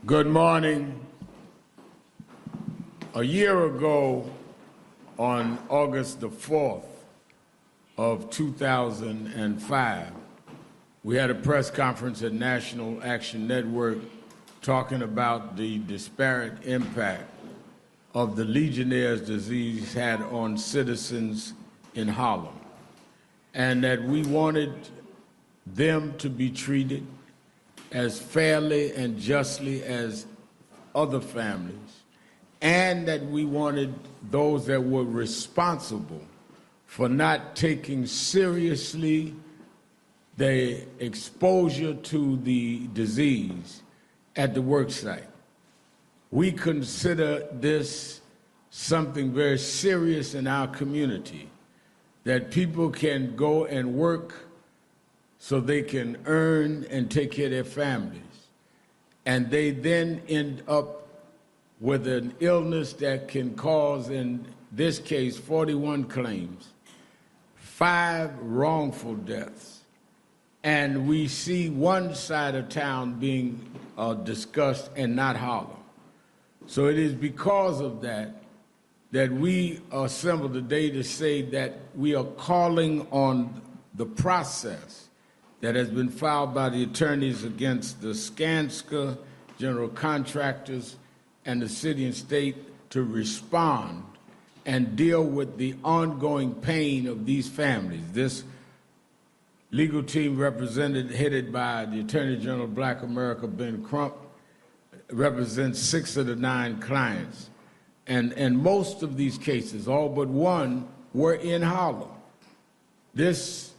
Good morning. A year ago, on August the 4th of 2005, we had a press conference at National Action Network talking about the disparate impact of the Legionnaires' disease had on citizens in Harlem, and that we wanted them to be treated as fairly and justly as other families, and that we wanted those that were responsible for not taking seriously the exposure to the disease at the work site. We consider this something very serious in our community, that people can go and work so they can earn and take care of their families, and they then end up with an illness that can cause, in this case, 41 claims, 5 wrongful deaths, and we see one side of town being discussed and not Harlem. So it is because of that that we assembled today to say that we are calling on the process that has been filed by the attorneys against the Skanska general contractors and the city and state to respond and deal with the ongoing pain of these families. This legal team headed by the Attorney General of Black America, Ben Crump, represents 6 of the 9 clients. And most of these cases, all but one, were in Harlem. This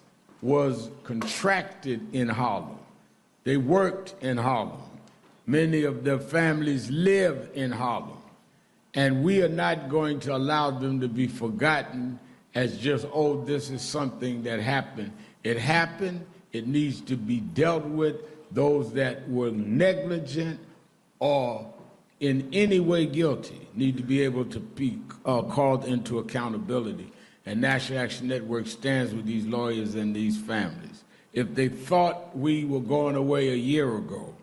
was contracted in Harlem. They worked in Harlem. Many of their families live in Harlem. And we are not going to allow them to be forgotten as just, oh, this is something that happened. It happened. It needs to be dealt with. Those that were negligent or in any way guilty need to be able to be called into accountability. And National Action Network stands with these lawyers and these families. If they thought we were going away a year ago,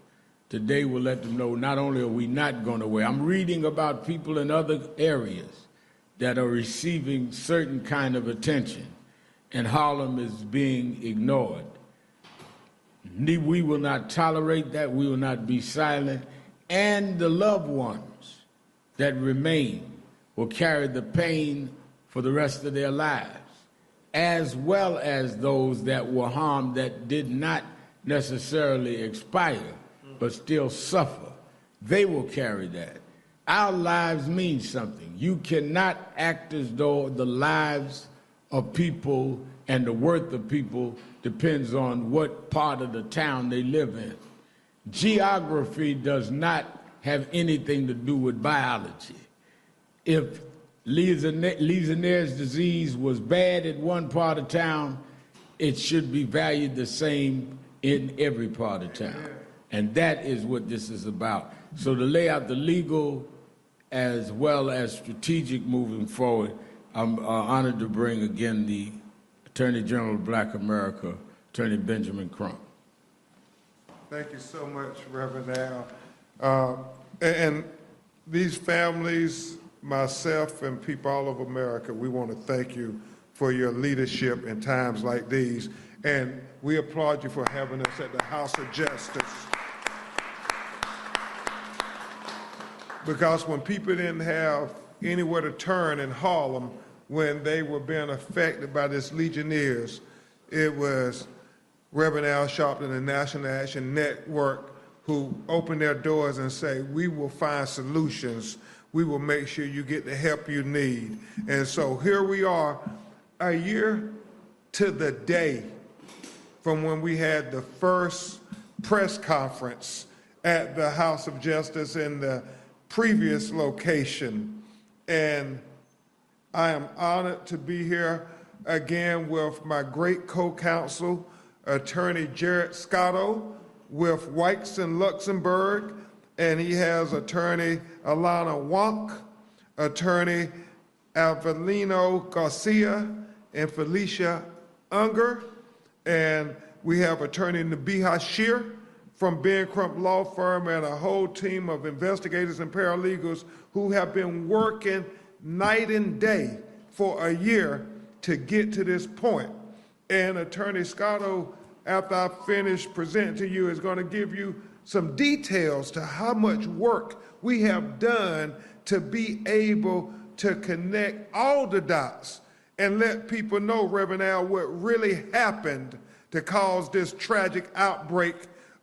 today we'll let them know not only are we not going away, I'm reading about people in other areas that are receiving certain kind of attention, and Harlem is being ignored. We will not tolerate that. We will not be silent. And the loved ones that remain will carry the pain for the rest of their lives, as well as those that were harmed that did not necessarily expire, but still suffer. They will carry that. Our lives mean something. You cannot act as though the lives of people and the worth of people depends on what part of the town they live in. Geography does not have anything to do with biology. If Legionnaires' disease was bad in one part of town, it should be valued the same in every part of town. And that is what this is about. So to lay out the legal as well as strategic moving forward, I'm honored to bring again the Attorney General of Black America, Attorney Benjamin Crump. Thank you so much, Reverend Al. And these families, myself and people all over America, we want to thank you for your leadership in times like these. And we applaud you for having us at the House of Justice. Because when people didn't have anywhere to turn in Harlem when they were being affected by this Legionnaires, it was Reverend Al Sharpton and the National Action Network who opened their doors and say, we will find solutions. We will make sure you get the help you need. And so here we are, a year to the day from when we had the first press conference at the House of Justice in the previous location. And I am honored to be here again with my great co-counsel, Attorney Jared Scotto, with Wykes and Luxembourg, and he has Attorney Alana Wonk, Attorney Avelino Garcia, and Felicia Unger, and we have Attorney Nabiha Shear from Ben Crump Law Firm and a whole team of investigators and paralegals who have been working night and day for a year to get to this point. And Attorney Scotto, after I finish presenting to you, is going to give you some details to how much work we have done to be able to connect all the dots and let people know, Reverend Al, what really happened to cause this tragic outbreak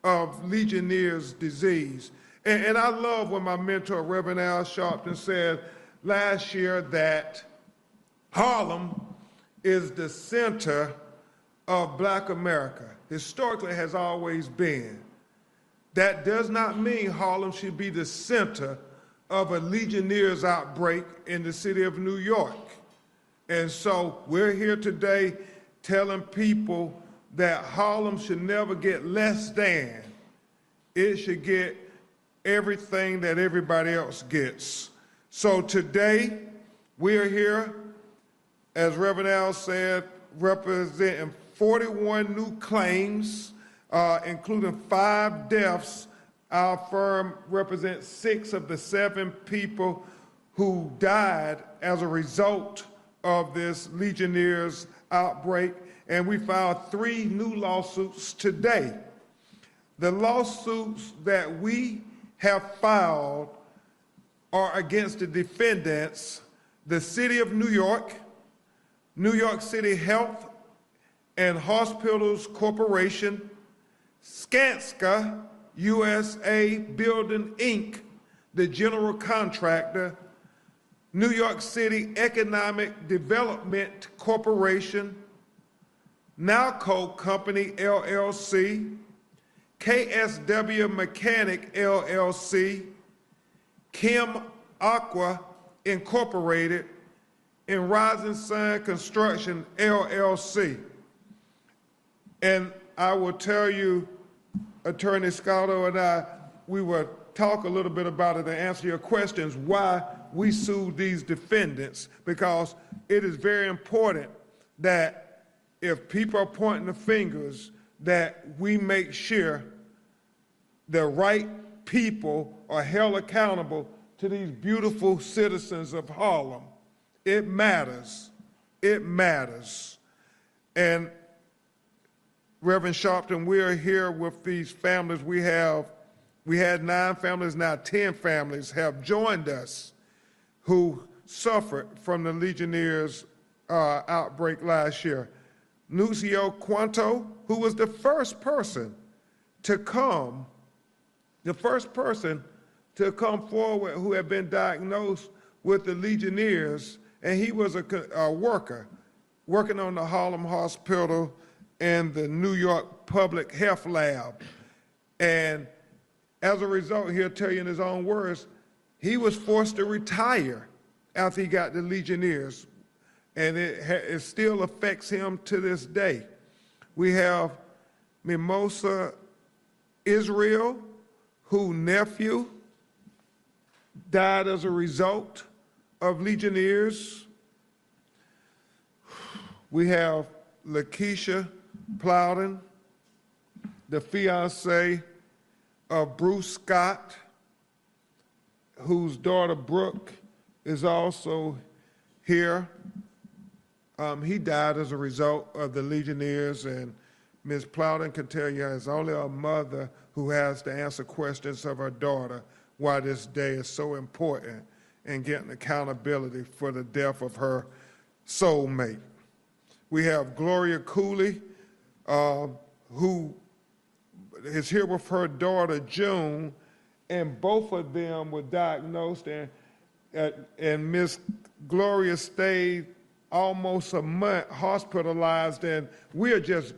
of Legionnaires' disease. And I love when my mentor, Reverend Al Sharpton, said last year that Harlem is the center of Black America. Historically has always been. That does not mean Harlem should be the center of a Legionnaires outbreak in the city of New York. And so we're here today telling people that Harlem should never get less than. It should get everything that everybody else gets. So today, we're here, as Reverend Al said, representing 41 new claims, including 5 deaths. Our firm represents 6 of the 7 people who died as a result of this Legionnaires outbreak, and we filed 3 new lawsuits today. The lawsuits that we have filed are against the defendants, the City of New York, New York City Health and Hospitals Corporation, Skanska USA Building, Inc., the general contractor, New York City Economic Development Corporation, Nowco Company, LLC, KSW Mechanic, LLC, Kim Aqua Incorporated, and Rising Sun Construction, LLC. And I will tell you, Attorney Scotto and I, we will talk a little bit about it and answer your questions why we sued these defendants, because it is very important that if people are pointing the fingers, that we make sure the right people are held accountable to these beautiful citizens of Harlem. It matters. It matters. And Reverend Sharpton, we are here with these families. We had 9 families, now 10 families have joined us who suffered from the Legionnaires outbreak last year. Nucio Quanto, who was the first person to come forward who had been diagnosed with the Legionnaires, and he was a worker working on the Harlem Hospital and the New York Public Health Lab. And as a result, he'll tell you in his own words, he was forced to retire after he got the Legionnaires, and it still affects him to this day. We have Mimosa Israel, whose nephew died as a result of Legionnaires. We have Lakeisha Plowden, the fiance of Bruce Scott, whose daughter Brooke is also here. He died as a result of the Legionnaires, and Ms. Plowden can tell you it's only a mother who has to answer questions of her daughter why this day is so important in getting accountability for the death of her soulmate. We have Gloria Cooley, who is here with her daughter June, and both of them were diagnosed, and Miss Gloria stayed almost a month hospitalized, and we are just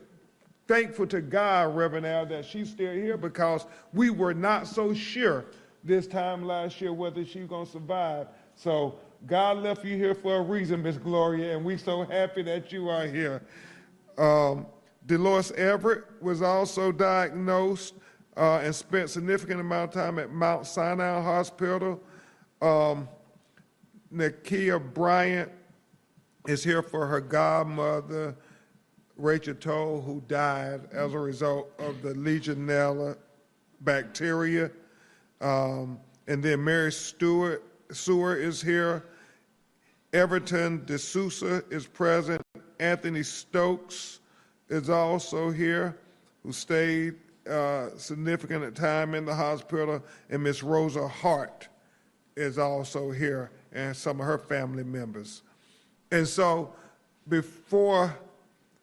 thankful to God, Reverend Al, that she's still here, because we were not so sure this time last year whether she's going to survive. So God left you here for a reason, Miss Gloria, and we're so happy that you are here. Dolores Everett was also diagnosed and spent a significant amount of time at Mount Sinai Hospital. Nakia Bryant is here for her godmother, Rachel Toll, who died as a result of the Legionella bacteria. And then Mary Sewer is here. Everton D'Souza is present. Anthony Stokes is also here, who stayed significant time in the hospital. And Miss Rosa Hart is also here, and some of her family members. And so before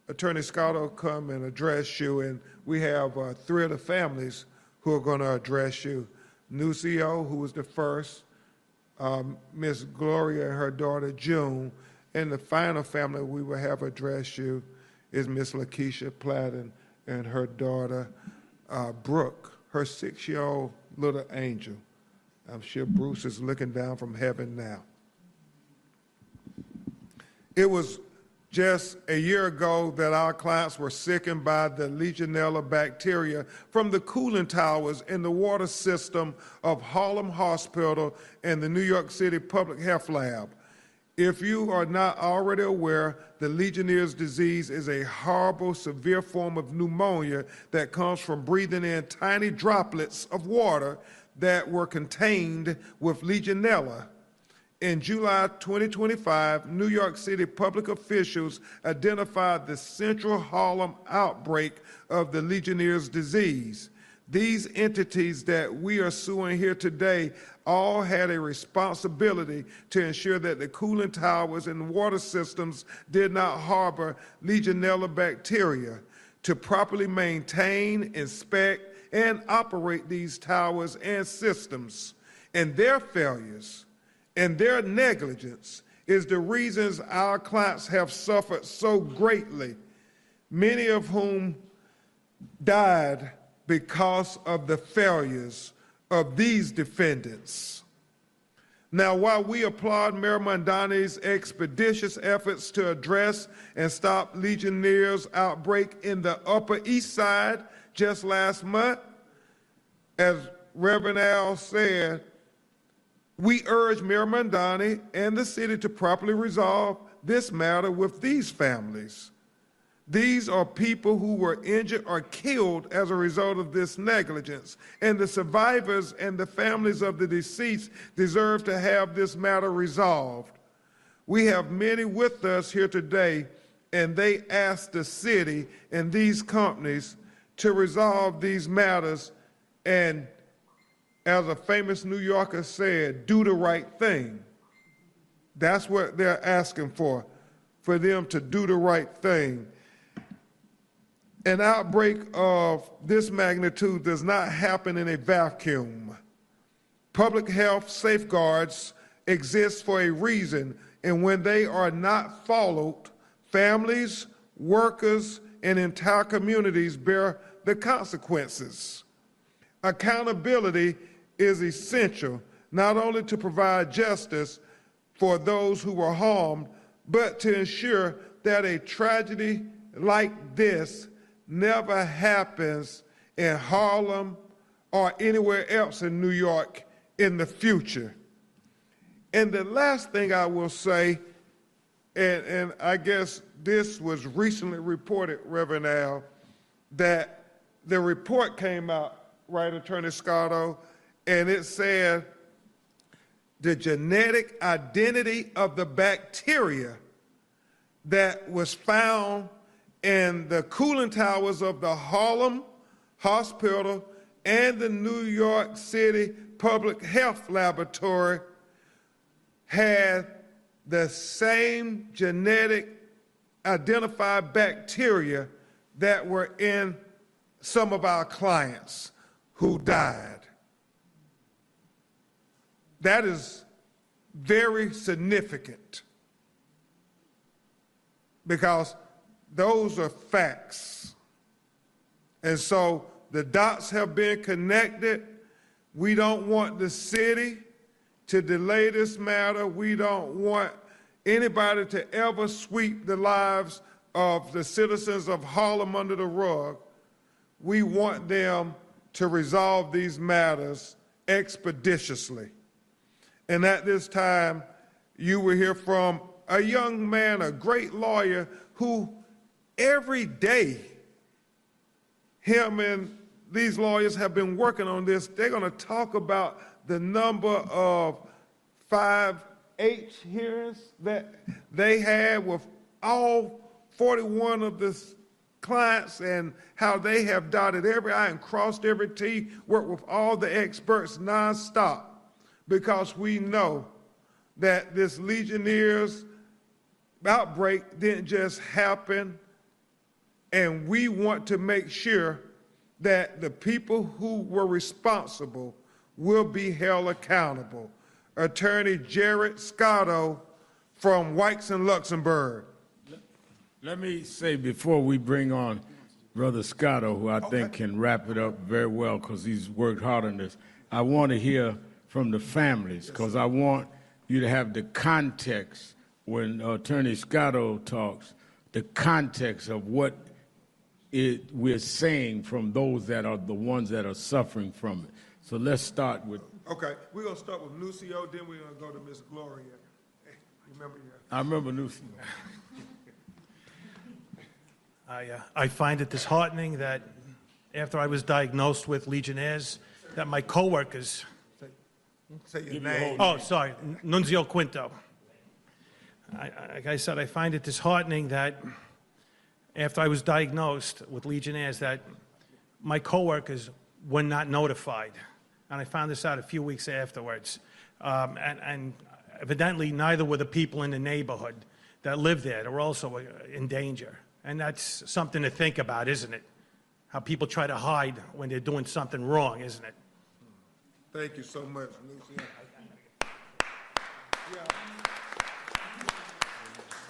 Attorney Scott will come and address you, and we have 3 of the families who are going to address you. Nucio, who was the first, Miss Gloria and her daughter June, and the final family we will have address you is Miss Lakeisha Platten and her daughter Brooke, her 6-year-old little angel. I'm sure Bruce is looking down from heaven now. It was just a year ago that our clients were sickened by the Legionella bacteria from the cooling towers in the water system of Harlem Hospital and the New York City Public Health Lab. If you are not already aware, the Legionnaire's disease is a horrible, severe form of pneumonia that comes from breathing in tiny droplets of water that were contained with Legionella. In July 2025, New York City public officials identified the Central Harlem outbreak of the Legionnaire's disease. These entities that we are suing here today all had a responsibility to ensure that the cooling towers and water systems did not harbor Legionella bacteria. To properly maintain, inspect, and operate these towers and systems, and their failures and their negligence is the reasons our clients have suffered so greatly, many of whom died because of the failures of these defendants. Now, while we applaud Mayor Mondani's expeditious efforts to address and stop Legionnaires' outbreak in the Upper East Side just last month, as Reverend Al said, we urge Mayor Mondani and the city to properly resolve this matter with these families. These are people who were injured or killed as a result of this negligence, and the survivors and the families of the deceased deserve to have this matter resolved. We have many with us here today, and they ask the city and these companies to resolve these matters and, as a famous New Yorker said, do the right thing. That's what they're asking for them to do the right thing. An outbreak of this magnitude does not happen in a vacuum. Public health safeguards exist for a reason, and when they are not followed, families, workers, and entire communities bear the consequences. Accountability is essential, not only to provide justice for those who were harmed, but to ensure that a tragedy like this never happens in Harlem or anywhere else in New York in the future. And the last thing I will say, and I guess this was recently reported, Reverend Al, that the report came out, right, Attorney Scotto, and it said the genetic identity of the bacteria that was found in the cooling towers of the Harlem Hospital and the New York City Public Health Laboratory had the same genetic identified bacteria that were in some of our clients who died. That is very significant because those are facts. And so the dots have been connected. We don't want the city to delay this matter. We don't want anybody to ever sweep the lives of the citizens of Harlem under the rug. We want them to resolve these matters expeditiously. And at this time, you will hear from a young man, a great lawyer, who every day, him and these lawyers have been working on this. They're going to talk about the number of 5H hearings that they had with all 41 of the clients and how they have dotted every I and crossed every T, worked with all the experts nonstop, because we know that this Legionnaires outbreak didn't just happen, and we want to make sure that the people who were responsible will be held accountable. Attorney Jared Scotto from Wykes and Luxembourg. Let me say before we bring on Brother Scotto, who I think can wrap it up very well because he's worked hard on this, I want to hear from the families, because I want you to have the context when Attorney Scotto talks, the context of what we're saying from those that are the ones that are suffering from it. So let's start with... Okay, we're going to start with Lucio, then we're going to go to Miss Gloria. Hey, remember your... I remember Lucio. I find it disheartening that after I was diagnosed with Legionnaires, that my coworkers... Say your name. Oh, sorry, Nunzio Quinto. Like I said, I find it disheartening that after I was diagnosed with Legionnaires, that my coworkers were not notified. And I found this out a few weeks afterwards. And evidently, neither were the people in the neighborhood that lived there. They were also in danger. And that's something to think about, isn't it? How people try to hide when they're doing something wrong, isn't it? Thank you so much, Lucio. Yeah.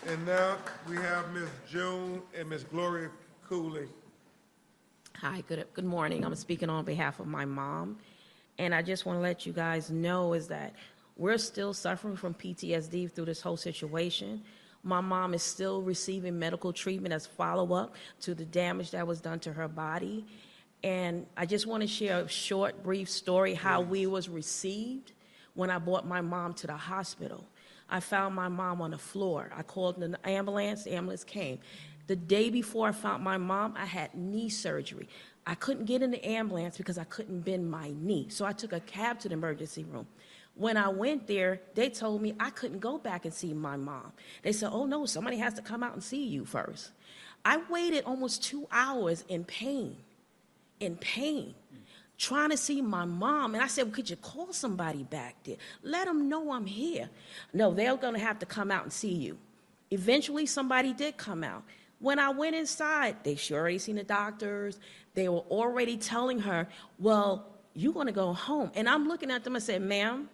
And now we have Miss June and Miss Gloria Cooley. Hi, good morning. I'm speaking on behalf of my mom. And I just want to let you guys know is that we're still suffering from PTSD through this whole situation. My mom is still receiving medical treatment as follow-up to the damage that was done to her body. And I just want to share a short, brief story how we was received when I brought my mom to the hospital. I found my mom on the floor. I called the ambulance came. The day before I found my mom, I had knee surgery. I couldn't get in the ambulance because I couldn't bend my knee. So I took a cab to the emergency room. When I went there, they told me I couldn't go back and see my mom. They said, oh no, somebody has to come out and see you first. I waited almost 2 hours in pain, trying to see my mom. And I said, well, could you call somebody back there? Let them know I'm here. No, they're going to have to come out and see you. Eventually, somebody did come out. When I went inside, they already seen the doctors. They were already telling her, well, you're going to go home. And I'm looking at them and said, ma'am,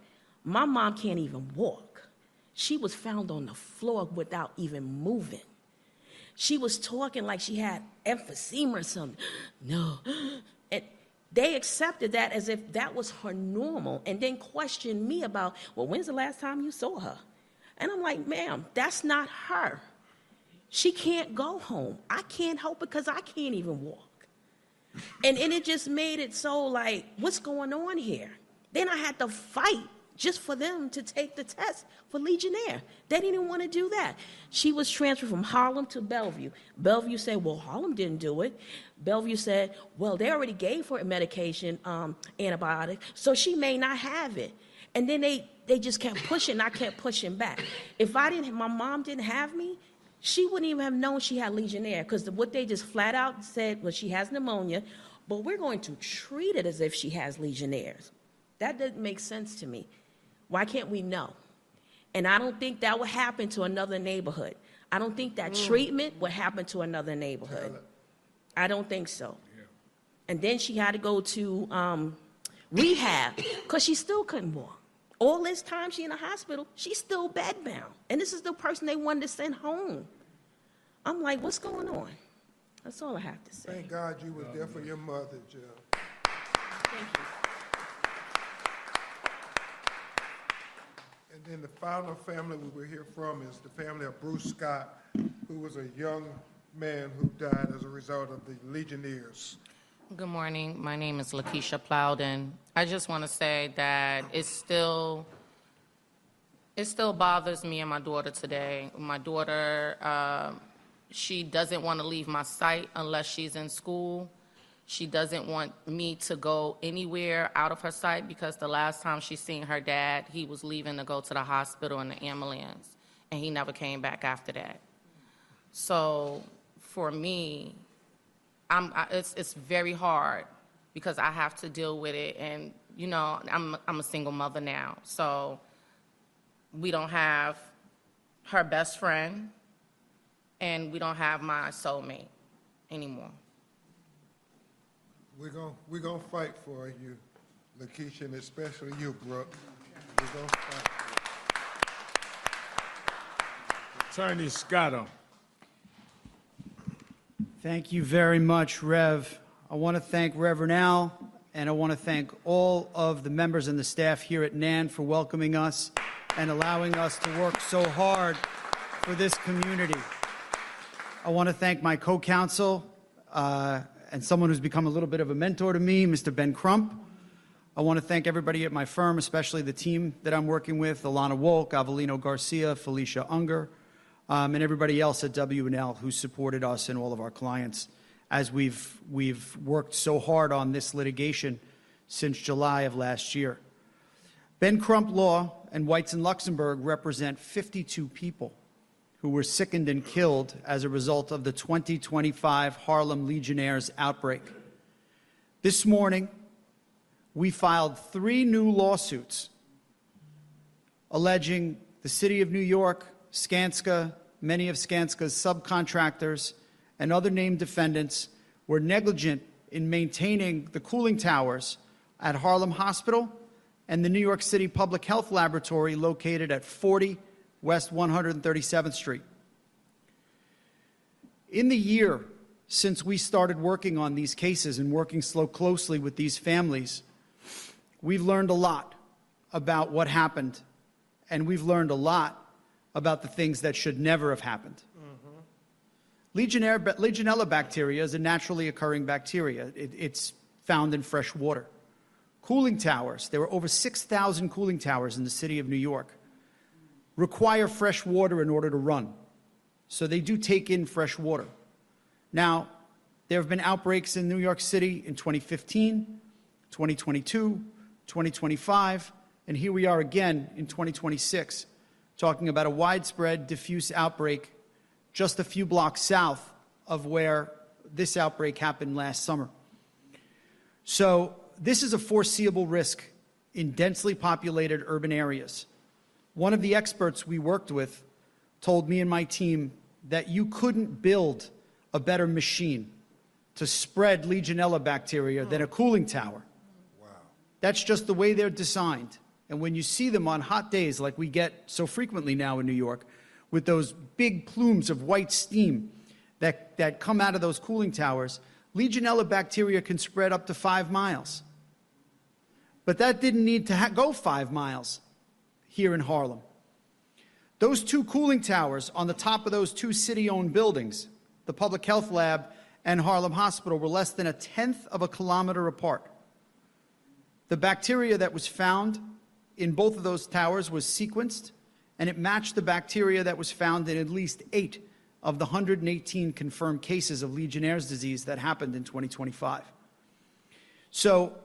my mom can't even walk. She was found on the floor without even moving. She was talking like she had emphysema or something. No. And they accepted that as if that was her normal and then questioned me about, well, when's the last time you saw her? And I'm like, ma'am, that's not her. She can't go home. I can't help it because I can't even walk. And it just made it so like, what's going on here? Then I had to fight just for them to take the test for Legionnaire. They didn't want to do that. She was transferred from Harlem to Bellevue. Bellevue said, well, Harlem didn't do it. Bellevue said, well, they already gave her a medication, antibiotic, so she may not have it. And then they just kept pushing, and I kept pushing back. If my mom didn't have me, she wouldn't even have known she had Legionnaire, because what they just flat out said was she has pneumonia, but we're going to treat it as if she has Legionnaires. That doesn't make sense to me. Why can't we know? And I don't think that would happen to another neighborhood. I don't think that treatment would happen to another neighborhood. I don't think so. Yeah. And then she had to go to rehab because she still couldn't walk. All this time she in the hospital, she's still bedbound. And this is the person they wanted to send home. I'm like, what's going on? That's all I have to say. Thank God you was there for your mother, Jill. Thank you. And then the final family we will hear from is the family of Bruce Scott, who was a young man who died as a result of the Legionnaires. Good morning. My name is Lakeisha Plowden. I just want to say that it still bothers me and my daughter today. My daughter, she doesn't want to leave my sight unless she's in school. She doesn't want me to go anywhere out of her sight because the last time she seen her dad, he was leaving to go to the hospital in the ambulance, and he never came back after that. So for me, it's very hard because I have to deal with it, and you know, I'm a single mother now, so we don't have her best friend, and we don't have my soulmate anymore. We're gonna fight for you, Lakeisha, and especially you, Brooke. We're gonna fight for you. Attorney Scotto. Thank you very much, Rev. I want to thank Reverend Al, and I want to thank all of the members and the staff here at NAN for welcoming us and allowing us to work so hard for this community. I want to thank my co-counsel and someone who's become a little bit of a mentor to me, Mr. Ben Crump. I want to thank everybody at my firm, especially the team that I'm working with, Alana Wolk, Avelino Garcia, Felicia Unger, and everybody else at W&L who supported us and all of our clients as we've worked so hard on this litigation since July of last year. Ben Crump Law and Whites and Luxembourg represent 52 people who were sickened and killed as a result of the 2025 Harlem Legionnaires outbreak. This morning, we filed 3 new lawsuits alleging the City of New York, Skanska, many of Skanska's subcontractors, and other named defendants were negligent in maintaining the cooling towers at Harlem Hospital and the New York City Public Health Laboratory located at 40 West 137th Street. In the year since we started working on these cases and working so closely with these families, we've learned a lot about what happened, and we've learned a lot about the things that should never have happened. Legionella bacteria is a naturally occurring bacteria. It's found in fresh water. Cooling towers, there were over 6,000 cooling towers in the city of New York, require fresh water in order to run. So they do take in fresh water. Now, there have been outbreaks in New York City in 2015, 2022, 2025, and here we are again in 2026, talking about a widespread, diffuse outbreak just a few blocks south of where this outbreak happened last summer. So this is a foreseeable risk in densely populated urban areas. One of the experts we worked with told me and my team that you couldn't build a better machine to spread Legionella bacteria than a cooling tower. Wow. That's just the way they're designed. And when you see them on hot days like we get so frequently now in New York, with those big plumes of white steam that come out of those cooling towers, Legionella bacteria can spread up to 5 miles. But that didn't need to go 5 miles here in Harlem. Those 2 cooling towers on the top of those 2 city-owned buildings, the Public Health Lab and Harlem Hospital, were less than 1/10 of a kilometer apart. The bacteria that was found in both of those towers was sequenced, and it matched the bacteria that was found in at least 8 of the 118 confirmed cases of Legionnaire's disease that happened in 2025. So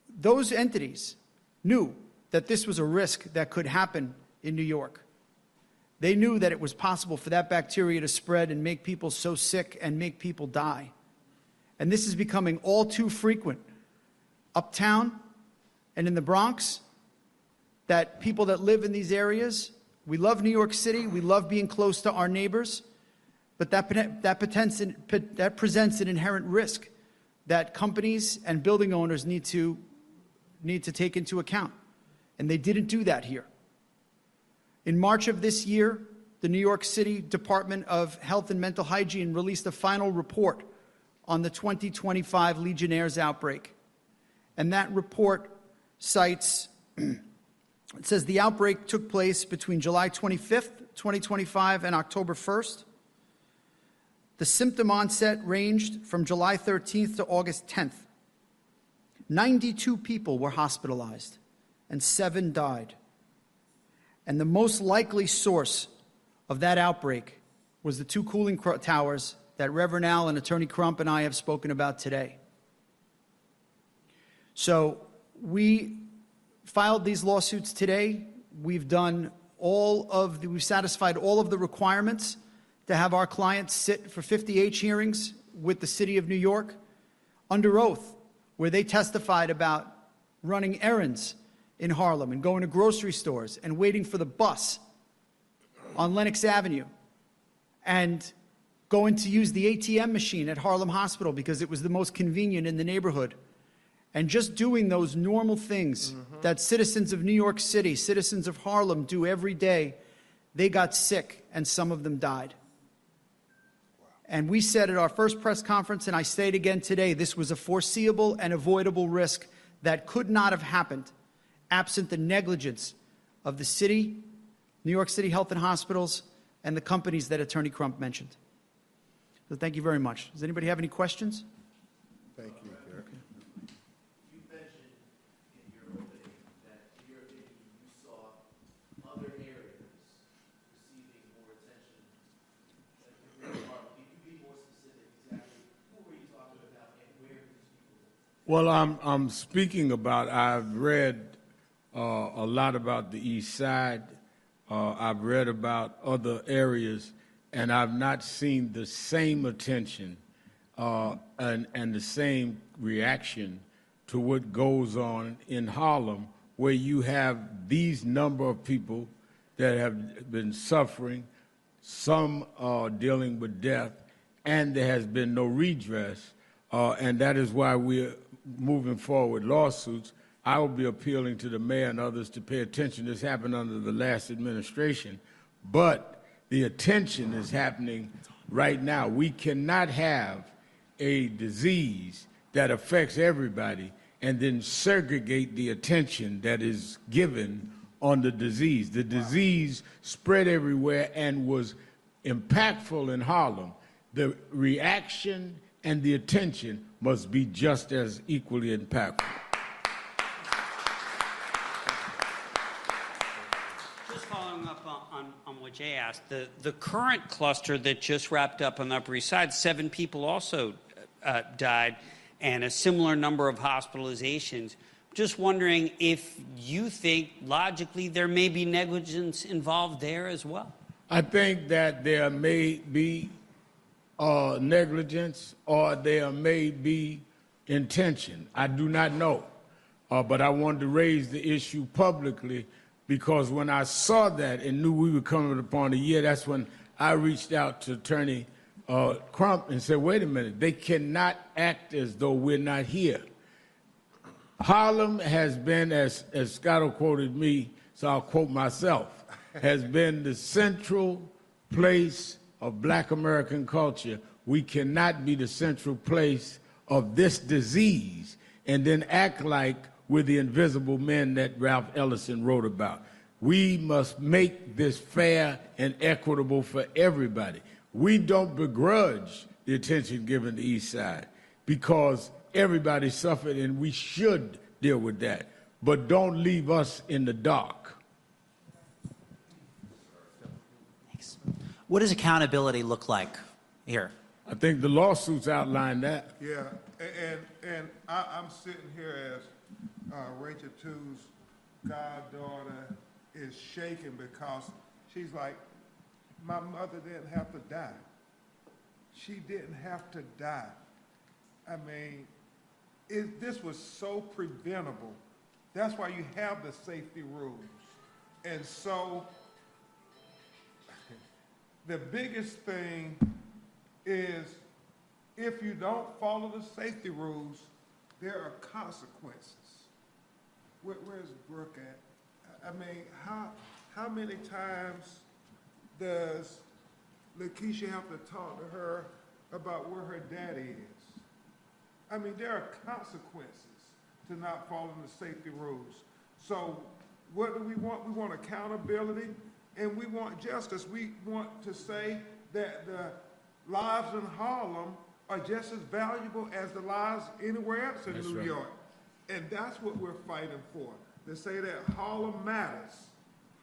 those entities knew that this was a risk that could happen in New York. They knew that it was possible for that bacteria to spread and make people so sick and make people die. And this is becoming all too frequent uptown and in the Bronx, that people that live in these areas, we love New York City, we love being close to our neighbors, but that presents an inherent risk that companies and building owners need to take into account. And they didn't do that here. In March of this year, the New York City Department of Health and Mental Hygiene released a final report on the 2025 Legionnaires outbreak. And that report cites, it says the outbreak took place between July 25th, 2025 and October 1st. The symptom onset ranged from July 13th to August 10th. 92 people were hospitalized and 7 died. And the most likely source of that outbreak was the 2 cooling towers that Reverend Al and Attorney Crump and I have spoken about today. So we filed these lawsuits today. We've satisfied all of the requirements to have our clients sit for 50H hearings with the City of New York under oath, where they testified about running errands in Harlem and going to grocery stores and waiting for the bus on Lenox Avenue and going to use the ATM machine at Harlem Hospital because it was the most convenient in the neighborhood. And just doing those normal things that citizens of New York City, citizens of Harlem do every day, they got sick and some of them died. And we said at our first press conference, and I say it again today, this was a foreseeable and avoidable risk that could not have happened absent the negligence of the city, New York City Health and Hospitals, and the companies that Attorney Crump mentioned. So thank you very much. Does anybody have any questions? Thank you, Derek. You mentioned in your opening that, in your opinion, you saw other areas receiving more attention. Can you be more specific exactly? Who were you talking about and where these people were? Well, I'm speaking about, I've read a lot about the East Side. I've read about other areas, and I've not seen the same attention and the same reaction to what goes on in Harlem, where you have these number of people that have been suffering, some are dealing with death, and there has been no redress, and that is why we're moving forward lawsuits. I will be appealing to the mayor and others to pay attention. This happened under the last administration, but the attention is happening right now. We cannot have a disease that affects everybody and then segregate the attention that is given on the disease. The disease spread everywhere and was impactful in Harlem. The reaction and the attention must be just as equally impactful. Just following up on what Jay asked, the current cluster that just wrapped up on the Upper East Side, 7 people also died and a similar number of hospitalizations. Just wondering if you think logically there may be negligence involved there as well. I think that there may be negligence or there may be intention. I do not know, but I wanted to raise the issue publicly because when I saw that and knew we were coming upon a year, that's when I reached out to Attorney Crump and said, wait a minute, they cannot act as though we're not here. Harlem has been, as Scotto quoted me, so I'll quote myself, has been the central place of Black American culture. We cannot be the central place of this disease and then act like we're the invisible men that Ralph Ellison wrote about. We must make this fair and equitable for everybody. We don't begrudge the attention given to the East Side because everybody suffered and we should deal with that. But don't leave us in the dark. Thanks. What does accountability look like here? I think the lawsuits outline that. Yeah, and I'm sitting here as Rachel Two's goddaughter is shaking because she's like, my mother didn't have to die. She didn't have to die. I mean, this was so preventable. That's why you have the safety rules. And so the biggest thing is if you don't follow the safety rules, there are consequences. Where's Brooke at? I mean, how many times does Lakeisha have to talk to her about where her daddy is? I mean, there are consequences to not following the safety rules. So what do we want? We want accountability and we want justice. We want to say that the lives in Harlem are just as valuable as the lives anywhere else in New York. And that's what we're fighting for, to say that Harlem matters.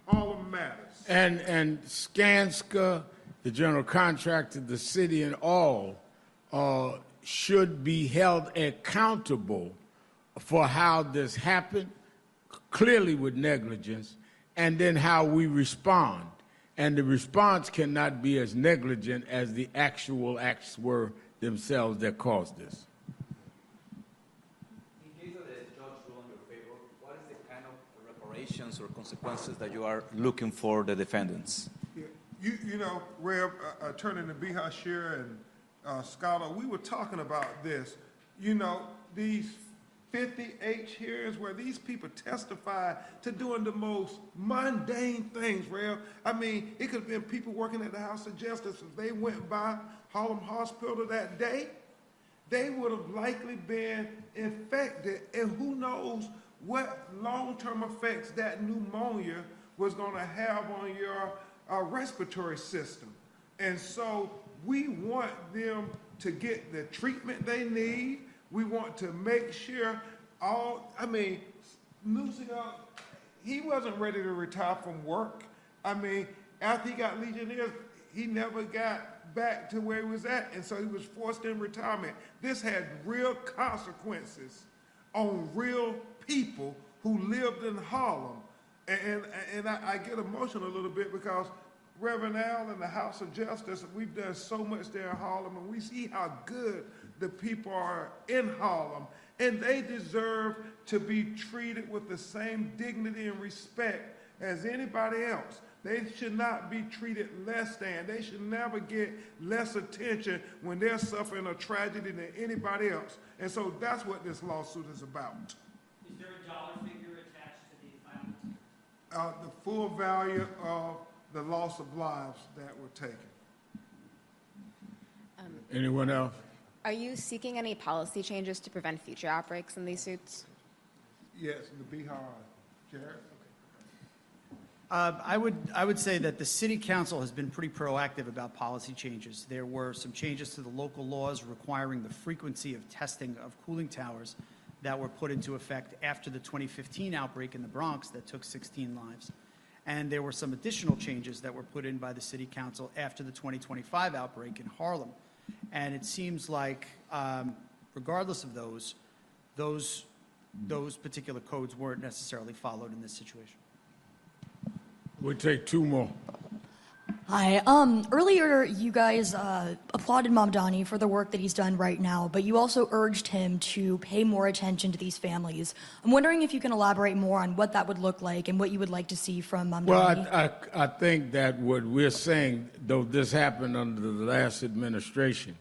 Harlem matters. And Skanska the general contractor, the city, and all should be held accountable for how this happened, clearly with negligence, and then how we respond. And the response cannot be as negligent as the actual acts were themselves that caused this. In case of the judge rule in your favor, what is the kind of reparations or consequences that you are looking for the defendants? Yeah. You know, Rev, Attorney Nabihashir and Scholar, we were talking about this. You know, these 50H hearings where these people testify to doing the most mundane things, Rev. I mean, it could have been people working at the House of Justice. If they went by Harlem Hospital that day, they would have likely been infected, and who knows what long-term effects that pneumonia was going to have on your respiratory system. And so we want them to get the treatment they need. We want to make sure Nunzio, he wasn't ready to retire from work. I mean, after he got Legionnaires, he never got back to where he was at, and so he was forced in retirement. This had real consequences on real people who lived in Harlem. And I get emotional a little bit because Reverend Al and the House of Justice, we've done so much there in Harlem, and we see how good the people are in Harlem, and they deserve to be treated with the same dignity and respect as anybody else. They should not be treated less than. They should never get less attention when they're suffering a tragedy than anybody else. And so that's what this lawsuit is about. Is there a dollar figure attached to the fine? The full value of the loss of lives that were taken. Anyone else? Are you seeking any policy changes to prevent future outbreaks in these suits? Yes, the Bihar. Jared? I would say that the city council has been pretty proactive about policy changes. There were some changes to the local laws requiring the frequency of testing of cooling towers that were put into effect after the 2015 outbreak in the Bronx that took 16 lives. And there were some additional changes that were put in by the city council after the 2025 outbreak in Harlem. And it seems like, regardless of those particular codes weren't necessarily followed in this situation. We'll take two more. Hi. Earlier, you guys applauded Mamdani for the work that he's done right now, but you also urged him to pay more attention to these families. I'm wondering if you can elaborate more on what that would look like and what you would like to see from Mamdani. Well, I think that what we're saying, though this happened under the last administration,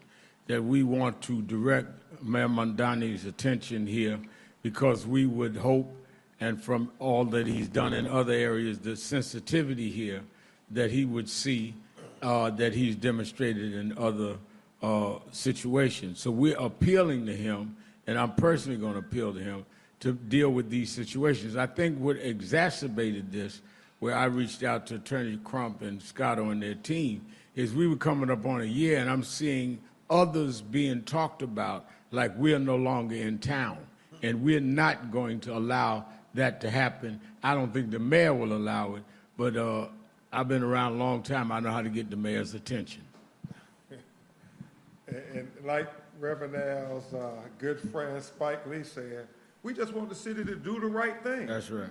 that we want to direct Mayor Mamdani's attention here because we would hope, and from all that he's done in other areas, the sensitivity here, that he would see that he's demonstrated in other situations. So we're appealing to him, and I'm personally going to appeal to him to deal with these situations. I think what exacerbated this, where I reached out to Attorney Crump and Scotto and their team, is we were coming up on a year, and I'm seeing others being talked about like we're no longer in town, and we're not going to allow that to happen. I don't think the mayor will allow it, but I've been around a long time. I know how to get the mayor's attention. And like Reverend Al's good friend Spike Lee said, we just want the city to do the right thing. That's right.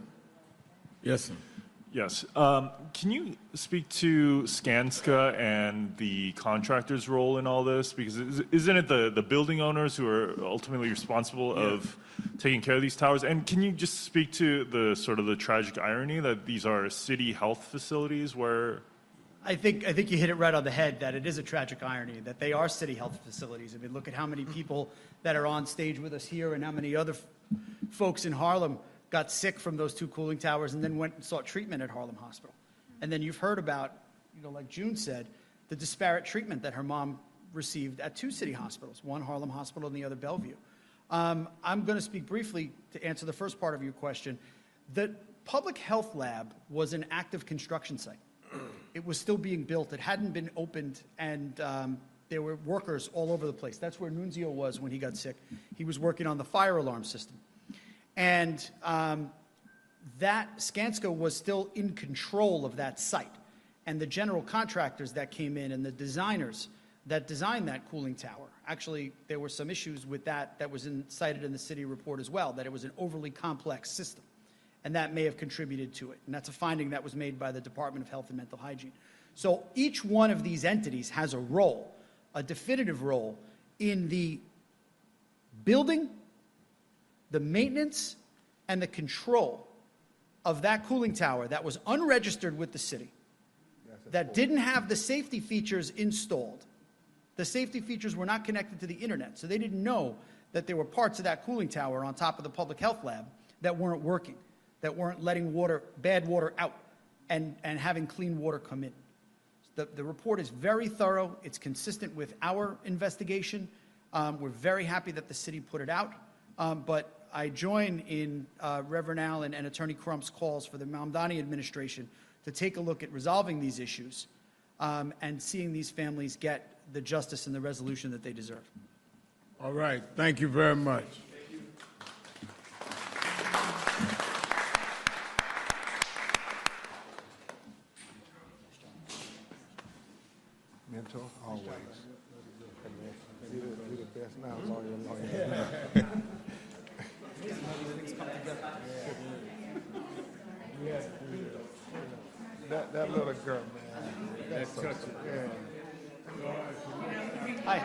Yes, sir. Yes. Can you speak to Skanska and the contractor's role in all this? Because isn't it the building owners who are ultimately responsible of taking care of these towers? And can you just speak to the sort of the tragic irony that these are city health facilities where... I think you hit it right on the head that it is a tragic irony that they are city health facilities. I mean, look at how many people that are on stage with us here and how many other folks in Harlem got sick from those two cooling towers and then went and sought treatment at Harlem Hospital. And then you've heard about, like June said, the disparate treatment that her mom received at two city hospitals, one Harlem Hospital and the other Bellevue. I'm going to speak briefly to answer the first part of your question. The public health lab was an active construction site. It was still being built. It hadn't been opened, and there were workers all over the place. That's where Nunzio was when he got sick. He was working on the fire alarm system. And that Skanska was still in control of that site. and the general contractors that came in and the designers that designed that cooling tower. Actually, there were some issues with that was cited in the city report as well, that it was an overly complex system, and that may have contributed to it. And that's a finding that was made by the Department of Health and Mental Hygiene. So each one of these entities has a role, a definitive role, in the building, the maintenance, and the control of that cooling tower that was unregistered with the city, that didn't have the safety features installed. The safety features were not connected to the internet, so they didn't know that there were parts of that cooling tower on top of the public health lab that weren't working, that weren't letting bad water out and having clean water come in. The report is very thorough. It's consistent with our investigation. We're very happy that the city put it out, but I join in Reverend Allen and Attorney Crump's calls for the Mamdani administration to take a look at resolving these issues and seeing these families get the justice and the resolution that they deserve. All right. Thank you very much. Mentor, always. You're the best now, lawyer. That little girl, man. That's so, yeah. Hi.